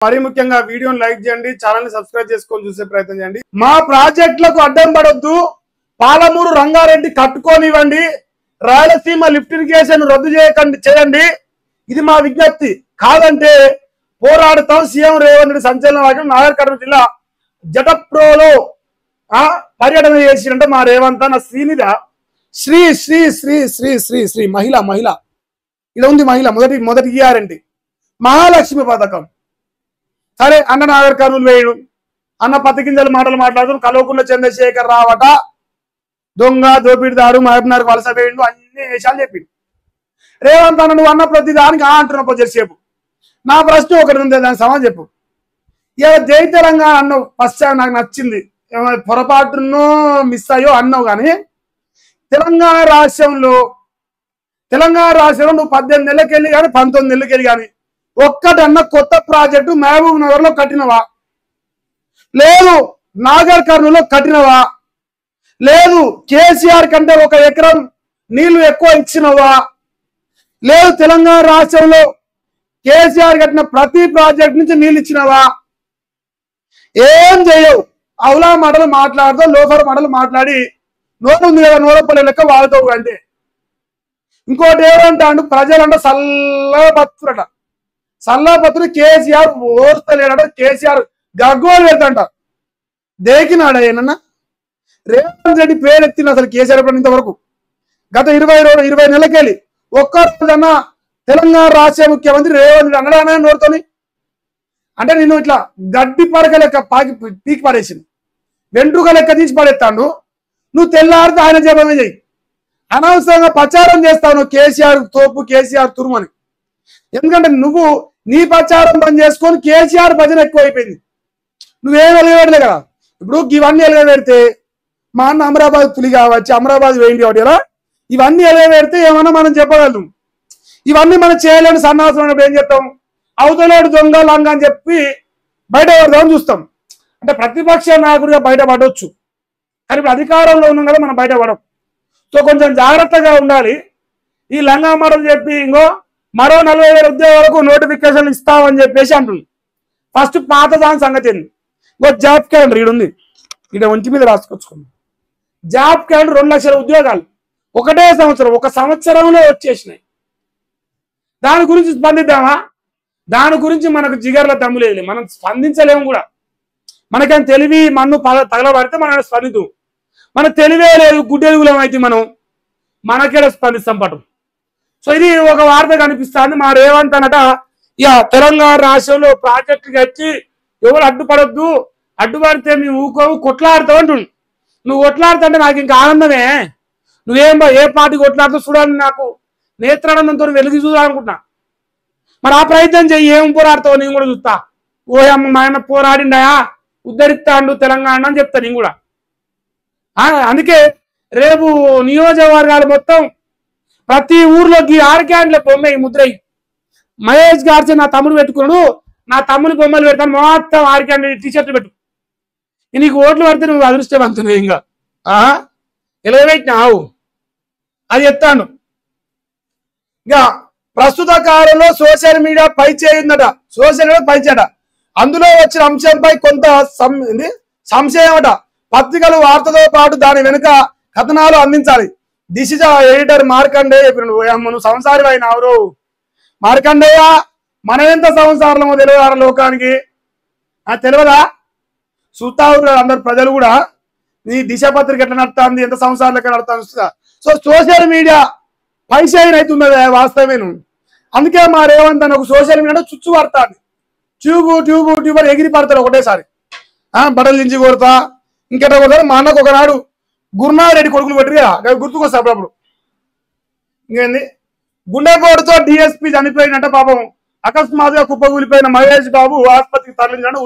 మరీ ముఖ్యంగా వీడియోని లైక్ చేయండి, ఛానల్ ని సబ్స్క్రైబ్ చేసుకొని చూసే ప్రయత్నం చేయండి. మా ప్రాజెక్టులకు అడ్డం పడొద్దు, పాలమూరు రంగారెడ్డి కట్టుకోనివ్వండి, రాయలసీమ లిఫ్ట్ ఇరిగేషన్ రద్దు చేయండి. ఇది మా విజ్ఞప్తి. కాదంటే పోరాడుతాం. సీఎం రేవంత్ రెడ్డి సంచలన వాక్యం. నాగర్ కర్నూలు జిల్లా జటప్రోలో పర్యటన చేసినంటే మా రేవంత్ అన్న శ్రీనిధ శ్రీ శ్రీ శ్రీ శ్రీ శ్రీ శ్రీ మహిళ ఇలా ఉంది. మొదటి గ్యారంటీ మహాలక్ష్మి పథకం. సరే అన్న నాగర్ కర్నూలు వేయడు, అన్న పత్తి గింజలు మాటలు మాట్లాడుతూ కల్వకుంట్ల చంద్రశేఖర్ రావట దొంగ దోపిడిదారు మహబూబ్నగర్ వలస వేయండు, అన్ని విషయాలు చెప్పిండు. రేవంత్ అన్న నువ్వు అన్న ప్రతి దానికి అంటున్నావు కొద్దిసేపు. నా ప్రశ్న ఒకటి ఉంది, దానికి సమాధానం చెప్పు. ఇలా జై తెలంగాణ అన్నావు, ఫస్ట్ నాకు నచ్చింది. పొరపాటును మిస్ అయ్యో అన్నావు. కానీ తెలంగాణ రాష్ట్రంలో నువ్వు 18 నెలలకి వెళ్ళి కానీ 19 నెలలకి వెళ్ళి కానీ ఒక్కటన్నా కొత్త ప్రాజెక్టు మహబూబ్ నగర్ లో కట్టినవా? లేదు. నాగర్ కర్నూలులో కట్టినవా? లేదు. కేసీఆర్ కంటే 1 ఎకరం నీళ్లు ఎక్కువ ఇచ్చినవా? లేదు. తెలంగాణ రాష్ట్రంలో కేసీఆర్ కట్టిన ప్రతి ప్రాజెక్ట్ నుంచి నీళ్ళు ఇచ్చినవా? ఏం చేయవు. అవులా మాటలు మాట్లాడుతూ లోఫర్ మాటలు మాట్లాడి నోటు ఉంది కదా నూరపల్లి లెక్క వాడుతావు. అంటే ఇంకోటి ఏమంటాడు, ప్రజలంటే సల్లబత్తురట. సల్లబత్తుడు కేసీఆర్ ఓర్తలేడట. కేసీఆర్ గగ్గోలు పెడతాంట. దేకినాడ ఏనన్నా రేవంత్ రెడ్డి పేరు ఎత్తిన అసలు కేసీఆర్ ఇంతవరకు గత 20 నెలలకెళ్ళి ఒక్కరోజన్నా తెలంగాణ రాష్ట్ర ముఖ్యమంత్రి రేవంత్ రెడ్డి అన్నడా నోరుతోని? అంటే నేను ఇట్లా గడ్డి పడక లెక్క పీకి పడేసింది, వెంట్రుక లెక్క తీసి పడేస్తాడు. నువ్వు తెల్లారితే ఆయన జపమే చెయ్యి. అనవసరంగా ప్రచారం చేస్తావు కేసీఆర్ తోపు, కేసీఆర్ తురుమని. ఎందుకంటే నువ్వు నీ ప్రచారం బంద్ చేసుకొని కేసీఆర్ భజన ఎక్కువ అయిపోయింది. నువ్వేం వెలగబెట్టలే కదా. ఇప్పుడు ఇవన్నీ వెలగబెడితే మా అన్న అమరాబాద్ పులి కావచ్చు, అమరాబాద్ వేయండి ఒకటి ఎలా ఇవన్నీ వెలగబెడితే ఏమన్నా మనం చెప్పగలం. ఇవన్నీ మనం చేయలేని సన్నాసం అన్నప్పుడు ఏం చెప్తాం? అవతలోడు దొంగ లంగ అని చెప్పి బయట పడదామని చూస్తాం. అంటే ప్రతిపక్ష నాయకుడిగా బయట పడవచ్చు, కానీ ఇప్పుడు అధికారంలో ఉన్నాం కదా మనం బయట పడం. సో కొంచెం జాగ్రత్తగా ఉండాలి. ఈ లంగా మాటలు చెప్పి ఇంకో మరో 40,000 ఉద్యోగాలకు నోటిఫికేషన్లు ఇస్తామని చెప్పేసి అంటుంది. ఫస్ట్ పాత దాని సంగతి ఏంది? ఇంకో జాబ్ క్యాలెండర్ ఈడుంది, ఈడ ఒంటి మీద రాసుకొచ్చుకుంది. జాబ్ క్యాలెండర్ 2 లక్షల ఉద్యోగాలు ఒకటే సంవత్సరం, 1 సంవత్సరంలో వచ్చేసినాయి. దాని గురించి స్పందిద్దామా? దాని గురించి మనకు జిగర్ల దమ్ము లేదు, మనం స్పందించలేము కూడా. మనకేం తెలివి మన్ను తగలబడితే మనం స్పందిద్దాం. మన తెలివే లేదు, గుడ్డెలుగులం అయితే మనకేడ స్పందిస్తాం పట్టు. సో ఇది ఒక వార్త కనిపిస్తుంది. మా రేవంత్ అనట ఇక తెలంగాణ రాష్ట్రంలో ప్రాజెక్టు కట్టి ఎవరు అడ్డుపడొద్దు, అడ్డుపడితే మేము ఊకోవు కొట్లాడుతావు అంటుండు. నువ్వు కొట్లాడుతుంటే నాకు ఇంకా ఆనందమే. నువ్వేం ఏ పార్టీ కొట్లాడుతూ చూడాలని నాకు నేత్రానందంతో వెలిగి చూడాలనుకుంటున్నా. మరి ఆ ప్రయత్నం చెయ్యి. ఏం పోరాడతావు నేను కూడా చూస్తా. ఓయమ్మ మా ఆయన పోరాడిండాయా ఉద్ధరిస్తాడు తెలంగాణ అని చెప్తా నేను కూడా. అందుకే రేపు నియోజకవర్గాలు మొత్తం ప్రతి ఊర్లోకి 6 క్యాండ్ల బొమ్మ ముద్రయ్యి మహేష్ గారు నా తమ్ముడు పెట్టుకున్నాడు, నా తమ్ముని బొమ్మలు పెడతాను, మొత్తం 6 క్యాండ్ల టీషర్ట్లు పెట్టు. నీకు ఓట్లు పడితే నువ్వు అదృష్టవంతుడు. ఇంకా ఎలవేట్నావు అది చెప్తాను. ఇంకా ప్రస్తుత కాలంలో సోషల్ మీడియా పై చేయిందట, సోషల్ మీడియా పై చేయట. అందులో వచ్చిన అంశంపై కొంత సంశయమట. పత్రికలు వార్తతో పాటు దాని వెనుక కథనాలు అందించాలి. దిశ ఎడిటర్ మార్కండేయ చెప్పినాడు. నువ్వు సంసారి అయినావు మార్కండేయ. మనం ఎంత సంసారమో తెలియదు లోకానికి, తెలియదా? చూస్తావు అందరు ప్రజలు కూడా నీ దిశ పత్రిక ఎట్లా నడుతుంది, ఎంత సంసారాలు ఎక్కడ నడుతుంది చూస్తా. సో సోషల్ మీడియా పైసైన్ అవుతున్నది వాస్తవమేను. అందుకే మా రేవంత్ అని ఒక సోషల్ మీడియా చుచ్చు పడతాను. ట్యూబర్ ఎగిరి పడతారు ఒకటేసారి. బట్టలు దించి కొడతా, ఇంకెట కొడతారు. మా అన్నకు ఒకనాడు గురునాథ్ రెడ్డి కొడుకులు పెట్టిగా గుర్తుకొస్తా అప్పుడప్పుడు. ఇంకేంది, గుండెపోటుతో డిఎస్పీ చనిపోయినట్ట పాపం. అకస్మాత్తుగా కుప్పకూలిపోయిన మహేష్ బాబు ఆసుపత్రికి తరలించాడు.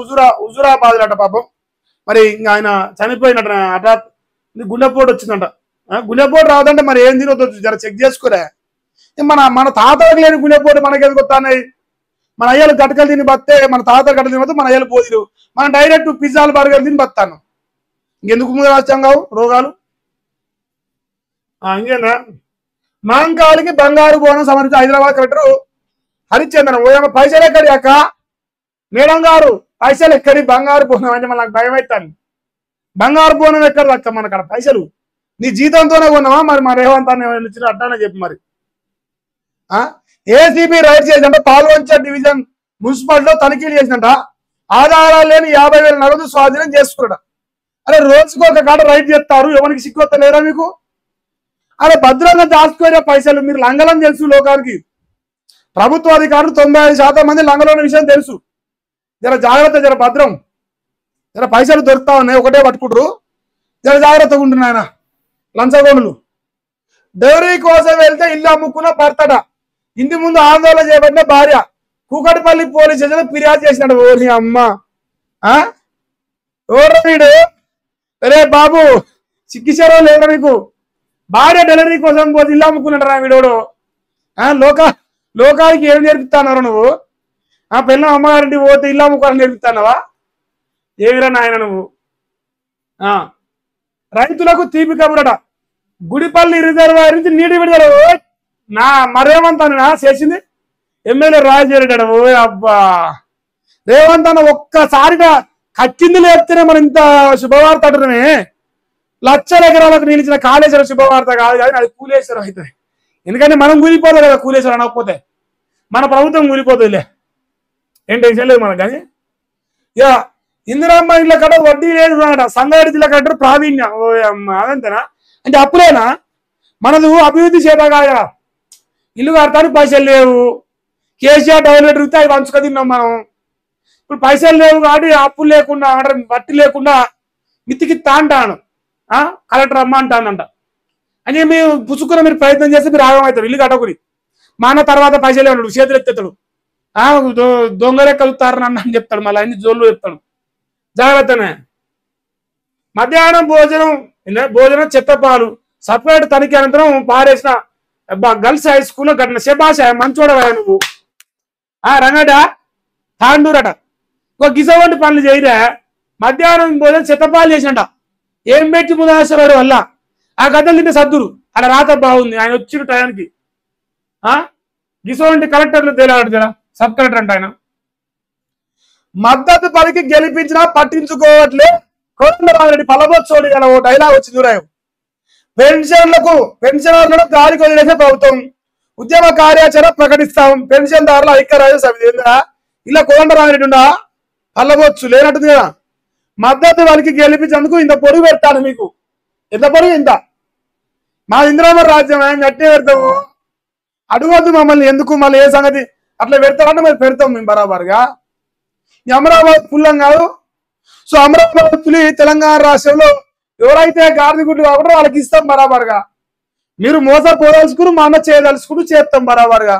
హుజురాబాద్ అట పాపం. మరి ఇంకా ఆయన చనిపోయినట్ట హఠాత్ గుండెపోటు వచ్చిందంట. గుండెపోటు రావదంటే మరి ఏం తినొద్దు, జర చెక్ చేసుకోరా. మన తాతలకు లేని గుండెపోటు మనకేది కొత్తాయి. మన అయ్యలు గటకలు తిని బతే, మన తాతలు గట్టలు తిని బతే మన అయ్యలు పోదిరు. మనం డైరెక్ట్ పిజ్జాలు బర్గర్లు తిని బతాను. ఇంకెందుకు ముందు రాష్ట్రం కావు రోగాలు. ఇంకేనా మాంకాలికి బంగారు బోనం సమర్పించి హైదరాబాద్ కలెక్టర్ హరిచందన్. ఓ పైసలు ఎక్కడి అక్క మేడం గారు పైసలు ఎక్కడి బంగారు బోనం అంటే మనకు భయం అవుతాను. బంగారు బోనం ఎక్కడ అక్క మనకు అక్కడ పైసలు నీ జీతంతోనే కొన్నావా మరి మా రేవంత్ అన్న అట్టానే చెప్పి మరి. ఏసీబీ రైడ్ చేసిందంట పాల్వంచ డివిజన్ మున్సిపాలిటీలో తనిఖీలు చేసిందంట. ఆధారాలు లేని 50,000 నగదు స్వాధీనం చేసుకున్నాడు. అరే రోజుకు ఒక కాడ రైడ్ చేస్తారు, ఎవరికి సిక్కువత్త లేరా మీకు? అరే భద్రంగా దాచుకునే పైసలు మీరు లంగలం తెలుసు లోకానికి. ప్రభుత్వ అధికారులు 95% మంది లంగలోని విషయం తెలుసు. జర జాగ్రత్త, జర భద్రం, జర పైసలు దొరుకుతా ఉన్నాయి, ఒకటే పట్టుకుంటారు, జర జాగ్రత్తగా ఉంటున్నాయి ఆయన లంచగొండులు. డెలివరీ కోసం వెళ్తే ఇల్లు అమ్ముకున్న భర్తట. ఇంటి ముందు ఆందోళన చేపట్టిన భార్య కూకట్పల్లి పోలీస్ స్టేషన్ ఫిర్యాదు చేసినాడు. ఓరి అమ్మ ఎవరు వీడు? అరే బాబు సిక్కిసారో లేదా మీకు? భార్య డెలివరీ కోసం పోతే ఇల్లు అమ్ముకున్నాడు వీడోడు. లోకానికి ఏం నేర్పిస్తానరా నువ్వు? పిల్లలు అమ్మగారింటి పోతే ఇల్లు అమ్ముకోవాలని నేర్పిస్తానవా? ఏమిరా నాయన నువ్వు? రైతులకు తీపి కబురట. గుడిపల్లి రిజర్వాయర్ నుంచి నీటి విడుదల నా మరేమంతాను చేసింది ఎమ్మెల్యే రాజశేఖర. ఓ అబ్బా రేవంత్ అన్న ఒక్కసారిగా కచ్చింది లేపితేనే మనం ఇంత శుభవార్త అంటున్నామే. లక్షల ఎకరాలకు నిలిచిన కాళేశ్వరం శుభవార్త కాదు కానీ అది కూలేశ్వరం అవుతుంది. ఎందుకంటే మనం కూలిపోతాం కదా, కూలేశ్వరం అనకపోతే మన ప్రభుత్వం కూలిపోతుందిలే, ఏం టెన్షన్ లేదు మనకు. కానీ ఇక ఇందిరామ్మ ఇళ్ళ కట్ట వడ్డీ లేదు అన్నమాట. సంగారెడ్డి జిల్లా కట్టారు ప్రావీణ్యం. ఓ అమ్మ అదంతేనా? అంటే అప్పులేనా? మనది అభివృద్ధి చేతగా ఇల్లు కడతానికి పైసలు లేవు. కేసీఆర్ డెవలప్మెంట్ రుతే అవి పంచుక తిన్నాం మనం. ఇప్పుడు పైసలు లేవు కాబట్టి అప్పులు లేకుండా బట్టి లేకుండా మితికిత్తా అంటాను. కలెక్టర్ అమ్మ అంటానంట అని మేము పుచ్చుకున్న మీరు ప్రయత్నం చేస్తే మీరు ఆగమవుతారు. ఇల్లు కట్టకుని మా అన్న తర్వాత పైసలు ఉన్నాడు, చేతులు ఎత్తేస్తాడు, దొంగలే కలుగుతారు నన్ను అని చెప్తాడు, మళ్ళీ అన్ని జోళ్ళు చెప్తాడు. జాగ్రత్తనే. మధ్యాహ్నం భోజనం చెత్తపాలు సపరేట్ తనిఖీ అనంతరం పారేసిన గర్ల్స్ హై స్కూల్లో ఘటన. శబాష మంచోడవా నువ్వు? రంగడా తాండూరట. ఒక గిసవంటి పనులు చేయరా? మధ్యాహ్నం భోజనం చెత్తపాలు చేసినట. ఏం పెట్టి ముదాశ్వరుడు వల్ల ఆ గద్దలు తింటే సద్దురు అలా రాత బాగుంది. ఆయన వచ్చిన టయానికి గిసవంటి కలెక్టర్లు తేలాడు కదా, సబ్ కలెక్టర్ అంట ఆయన. మద్దతు పలికి గెలిపించినా పట్టించుకోవట్లే కోదండరామిరెడ్డి పలబోత్సోడి అలా ఓ డైలాగ్ వచ్చి చూరాయి. పెన్షనర్లను గాలికి వదిలేసే ప్రభుత్వం, ఉద్యమ కార్యాచరణ ప్రకటిస్తాం, పెన్షన్దారుల ఐక్యరాజ్య సమితి. ఇలా కోదండరామిరెడ్డి ఉండా పల్లబోచ్చు లేనట్టుంది కదా. మద్దతు వాళ్ళకి గెలిపించేందుకు ఇంత పొడుగు పెడతాను మీకు. ఎంత పొడుగు? ఇంత మా ఇందిరామ రాజ్యం గట్టిగా పెడతాము. అడగొద్దు మమ్మల్ని ఎందుకు, మళ్ళీ ఏ సంగతి అట్లా పెడతారంటే మరి పెడతాం మేము బరాబర్గా. ఈ అమరావతి పుల్లం కాదు. సో అమరావతి పులి తెలంగాణ రాష్ట్రంలో ఎవరైతే గార్దిగుడ్లు కాకుండా వాళ్ళకి ఇస్తాం బరాబర్గా. మీరు మోసపోదలుచుకుని మా అన్న చేయదలుచుకుని చేస్తాం బరాబర్గా.